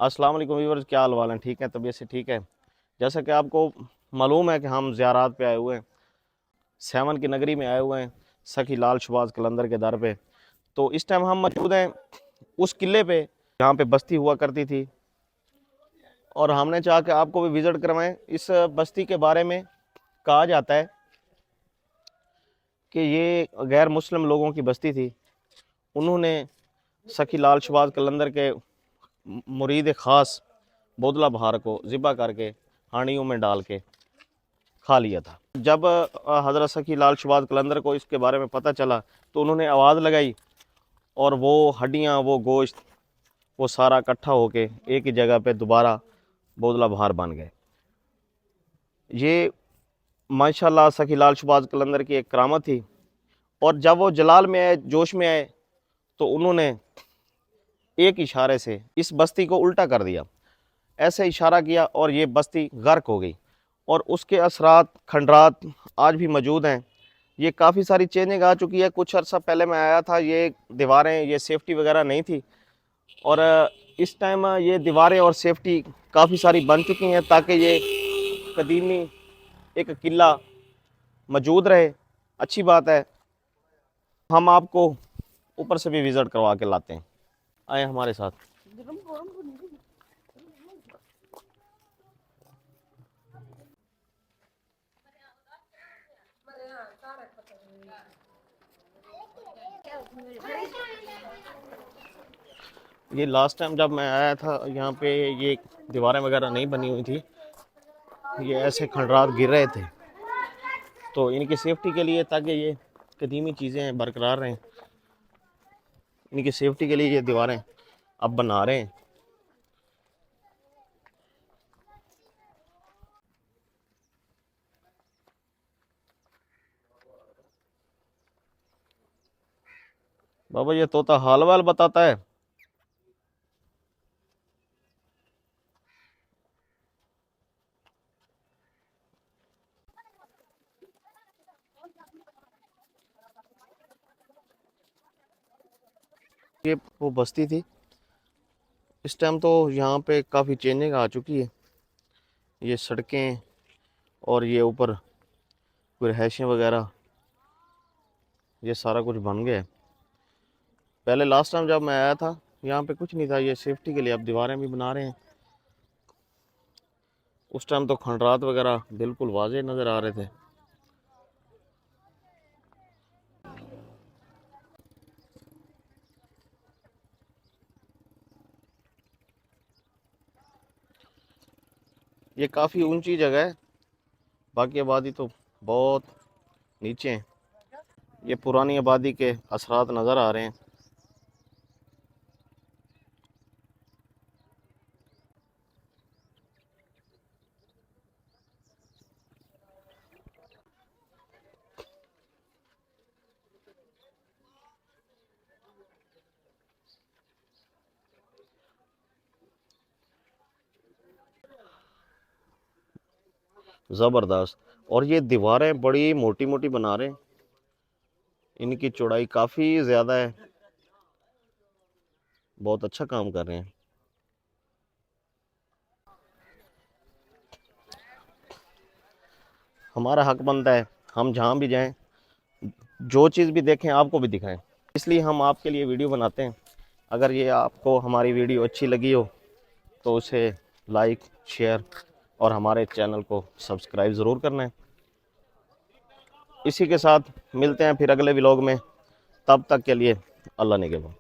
अस्सलाम वालेकुम व्यूअर्स, क्या हाल वाल हैं? ठीक है, तबीयत से ठीक है। जैसा कि आपको मालूम है कि हम ज़ियारत पे आए हुए हैं, सेवन की नगरी में आए हुए हैं, सखी लाल शहबाज कलंदर के दर पे। तो इस टाइम हम मौजूद हैं उस किले पे जहाँ पे बस्ती हुआ करती थी, और हमने चाहा कि आपको भी विज़िट करवाएं। इस बस्ती के बारे में कहा जाता है कि ये गैर मुस्लिम लोगों की बस्ती थी। उन्होंने सखी लाल शहबाज कलंदर के मुरीद ख़ास बोदला बहार को ज़िबा करके हांडियों में डाल के खा लिया था। जब हज़रत सखी लाल शहबाज कलंदर को इसके बारे में पता चला तो उन्होंने आवाज़ लगाई, और वो हड्डियाँ, वो गोश्त, वो सारा इकट्ठा होके एक ही जगह पे दोबारा बोदला बहार बन गए। ये माशाल्लाह सखी लाल शहबाज कलंदर की एक करामत थी। और जब वो जलाल में आए, जोश में आए, तो उन्होंने एक इशारे से इस बस्ती को उल्टा कर दिया। ऐसे इशारा किया और ये बस्ती गर्क हो गई, और उसके असरात खंडरात आज भी मौजूद हैं। ये काफ़ी सारी चेंजिंग आ चुकी है। कुछ अर्सा पहले मैं आया था, ये दीवारें, ये सेफ्टी वगैरह नहीं थी, और इस टाइम ये दीवारें और सेफ्टी काफ़ी सारी बन चुकी हैं ताकि ये कदीमी एक किला मौजूद रहे। अच्छी बात है। हम आपको ऊपर से भी विज़िट करवा के लाते हैं, आए हमारे साथ। ये लास्ट टाइम जब मैं आया था यहाँ पे, ये दीवारें वगैरह नहीं बनी हुई थी, ये ऐसे खंडरात गिर रहे थे। तो इनकी सेफ्टी के लिए, ताकि ये कदीमी चीज़ें बरकरार रहें, इनकी सेफ्टी के लिए ये दीवारें अब बना रहे हैं। बाबा, ये तोता हाल वाल बताता है। ये वो बस्ती थी। इस टाइम तो यहाँ पे काफ़ी चेंजिंग आ चुकी है। ये सड़कें और ये ऊपर कोई रहायशें वगैरह, ये सारा कुछ बन गया है। पहले लास्ट टाइम जब मैं आया था यहाँ पे कुछ नहीं था। ये सेफ्टी के लिए अब दीवारें भी बना रहे हैं। उस टाइम तो खंडरात वगैरह बिल्कुल वाज़ेह नज़र आ रहे थे। ये काफ़ी ऊंची जगह है, बाकी आबादी तो बहुत नीचे है। ये पुरानी आबादी के असरात नज़र आ रहे हैं। ज़बरदस्त। और ये दीवारें बड़ी मोटी मोटी बना रहे हैं, इनकी चौड़ाई काफ़ी ज़्यादा है। बहुत अच्छा काम कर रहे हैं। हमारा हक बनता है, हम जहाँ भी जाएं, जो चीज़ भी देखें आपको भी दिखाएं। इसलिए हम आपके लिए वीडियो बनाते हैं। अगर ये आपको हमारी वीडियो अच्छी लगी हो तो उसे लाइक, शेयर और हमारे चैनल को सब्सक्राइब ज़रूर करना है। इसी के साथ मिलते हैं फिर अगले व्लॉग में। तब तक के लिए अल्लाह निगहबान।